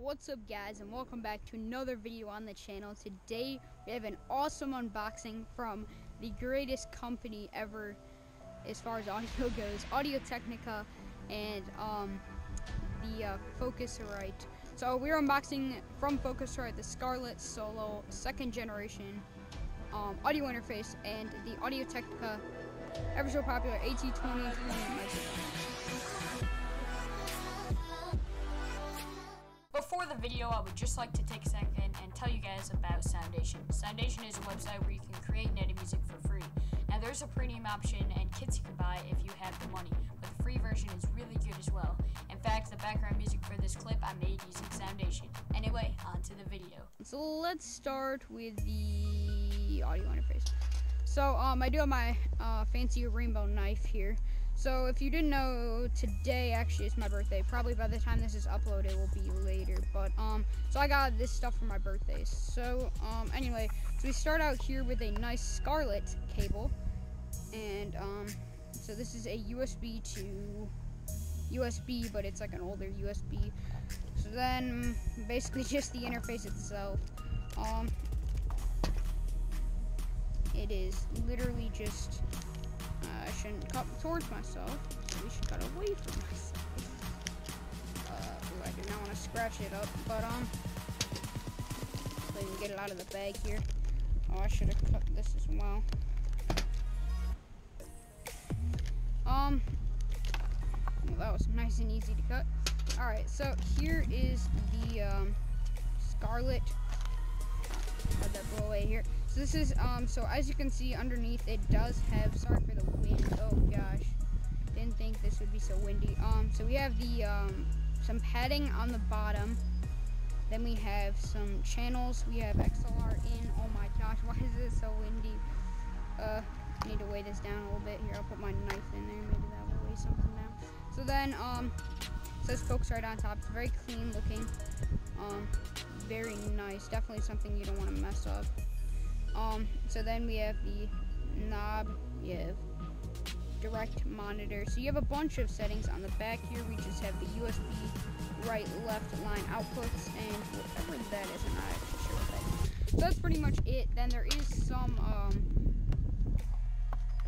What's up, guys, and welcome back to another video on the channel. Today we have an awesome unboxing from the greatest company ever as far as audio goes, Technica, and the Focusrite. So we're unboxing from Focusrite the Scarlett Solo 2nd generation audio interface and the Technica ever so popular AT2020 microphone. Before the video, I would just like to take a second and tell you guys about Soundation. Soundation is a website where you can create and edit music for free. Now there's a premium option and kits you can buy if you have the money, but the free version is really good as well. In fact, the background music for this clip I made using Soundation. Anyway, on to the video. So let's start with the audio interface. So I do have my fancy rainbow knife here. So if you didn't know, today actually is my birthday. Probably by the time this is uploaded, it will be later. But so I got this stuff for my birthday. So anyway, so we start out here with a nice Scarlett cable, and so this is a USB to USB, but it's like an older USB. So then basically just the interface itself. It is literally just. I shouldn't cut towards myself. We should cut away from myself. I do not want to scratch it up, but so you can get it out of the bag here. Oh, I should have cut this as well. Well, that was nice and easy to cut. All right, so here is the Scarlett. Had that blow away here. So this is so as you can see underneath, it does have, sorry for the wind, oh gosh, didn't think this would be so windy. So we have the some padding on the bottom, then we have some channels, we have XLR in. Oh my gosh, why is it so windy? I need to weigh this down a little bit here. I'll put my knife in there, maybe that will weigh something down. So then it says Focusrite on top. It's very clean looking, very nice, definitely something you don't want to mess up. So then we have the knob, we have direct monitor. So you have a bunch of settings on the back here. We just have the USB right, left line outputs and whatever that is. I'm not actually sure what that is. So that's pretty much it. Then there is some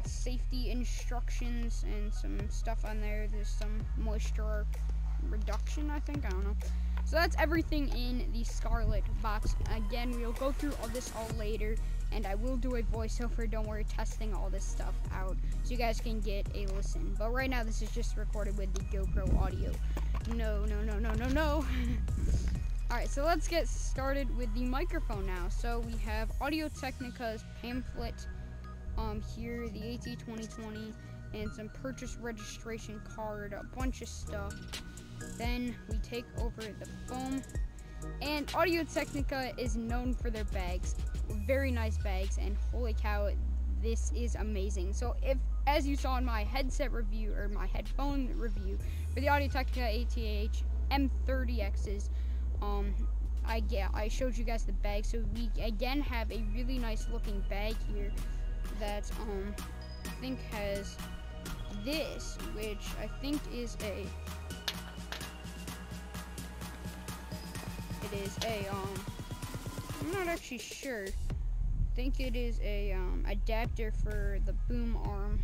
safety instructions and some stuff on there. There's some moisture reduction, I think, I don't know. So that's everything in the Scarlett box. Again, we'll go through all this later, and I will do a voiceover, don't worry, testing all this stuff out so you guys can get a listen. But right now, this is just recorded with the GoPro audio. No. Alright, so let's get started with the microphone now. So we have Technica's pamphlet here, the AT2020, and some purchase registration card, a bunch of stuff. Then we take over the foam, and Technica is known for their bags, very nice bags, and holy cow, this is amazing. So if, as you saw in my headset review, or my headphone review, for the Technica ATH M30Xs, I showed you guys the bag. So we again have a really nice looking bag here that I think has this, which I think is a I'm not actually sure. I think it is a adapter for the boom arm.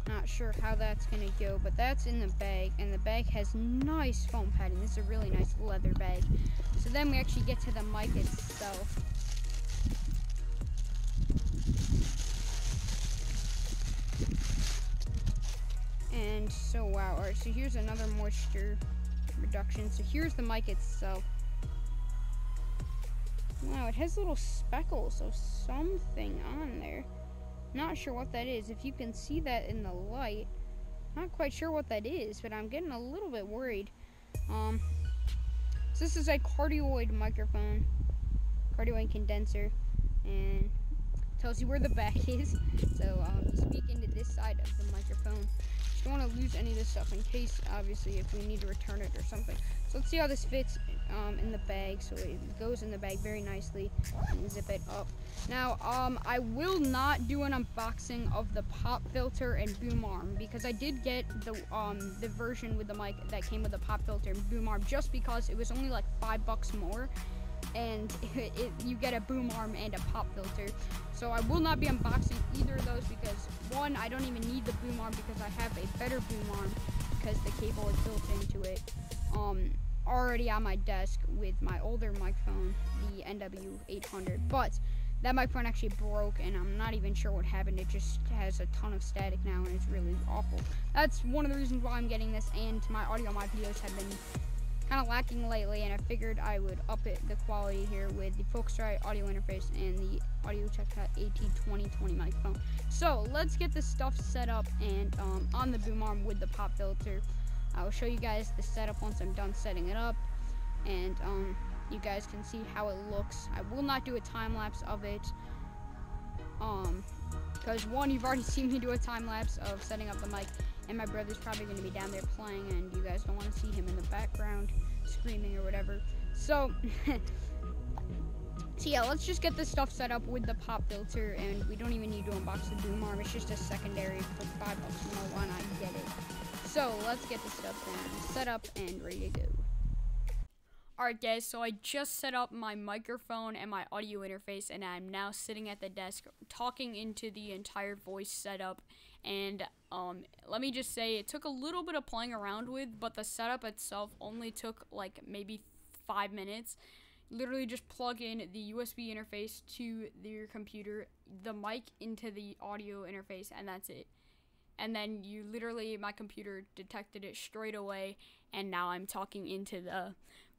Not sure how that's gonna go, but that's in the bag, and the bag has nice foam padding. This is a really nice leather bag. So then we actually get to the mic itself. And so wow, alright, so here's another moisture reduction. So here's the mic itself. Wow, it has little speckles of something on there. Not sure what that is. If you can see that in the light, not quite sure what that is, but I'm getting a little bit worried. So this is a cardioid microphone, cardioid condenser, and tells you where the back is. So you speak into this side of the microphone. Don't want to lose any of this stuff in case, obviously, if we need to return it or something. So let's see how this fits in the bag, so it goes in the bag very nicely, and zip it up. Now, I will not do an unboxing of the pop filter and boom arm, because I did get the version with the mic that came with the pop filter and boom arm just because it was only like $5 more, and you get a boom arm and a pop filter. So I will not be unboxing either of those because, one, I don't even need the boom arm because I have a better boom arm because the cable is built into it already on my desk with my older microphone, the NW800. But that microphone actually broke, and I'm not even sure what happened. It just has a ton of static now, and it's really awful. That's one of the reasons why I'm getting this, and my audio, my videos have been kind of lacking lately, and I figured I would up the quality here with the Focusrite audio interface and the Technica AT2020 microphone. So let's get this stuff set up and on the boom arm with the pop filter. I will show you guys the setup once I'm done setting it up, and you guys can see how it looks. I will not do a time lapse of it because, one, you've already seen me do a time lapse of setting up the mic, and my brother's probably going to be down there playing, and you guys don't want to see him in the background screaming or whatever. So so yeah, let's just get this stuff set up with the pop filter, and we don't even need to unbox the boom arm. It's just a secondary for $5 more. Why not get it? So let's get this stuff set up and ready to go. Alright guys, so I just set up my microphone and my audio interface, and I'm now sitting at the desk talking into the entire voice setup. And let me just say, it took a little bit of playing around with, but the setup itself only took like maybe 5 minutes. Literally just plug in the USB interface to your computer, the mic into the audio interface, and that's it. And then my computer detected it straight away, and now I'm talking into the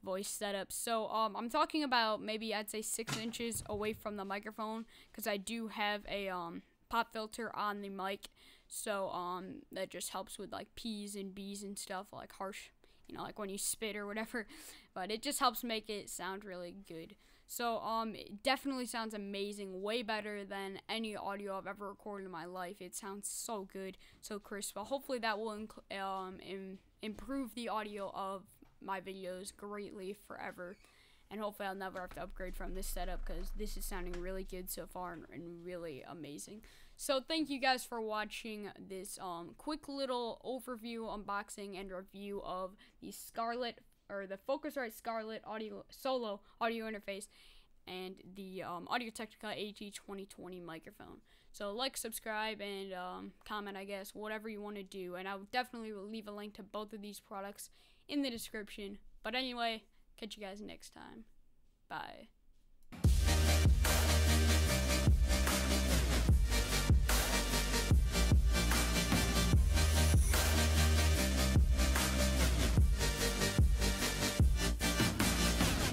voice setup. So I'm talking about maybe I'd say 6 inches away from the microphone, because I do have a pop filter on the mic. So that just helps with like P's and B's and stuff, like harsh, like when you spit or whatever. But it just helps make it sound really good. So it definitely sounds amazing, way better than any audio I've ever recorded in my life. It sounds so good, so crisp. But hopefully that will improve the audio of my videos greatly forever. And hopefully I'll never have to upgrade from this setup, because this is sounding really good so far and really amazing. So thank you guys for watching this quick little overview, unboxing, and review of the Scarlett, or the Focusrite Scarlett solo audio interface, and the Audio Technica AT2020 microphone. So like, subscribe, and comment, I guess, whatever you want to do. And I'll definitely leave a link to both of these products in the description. But anyway, catch you guys next time. Bye.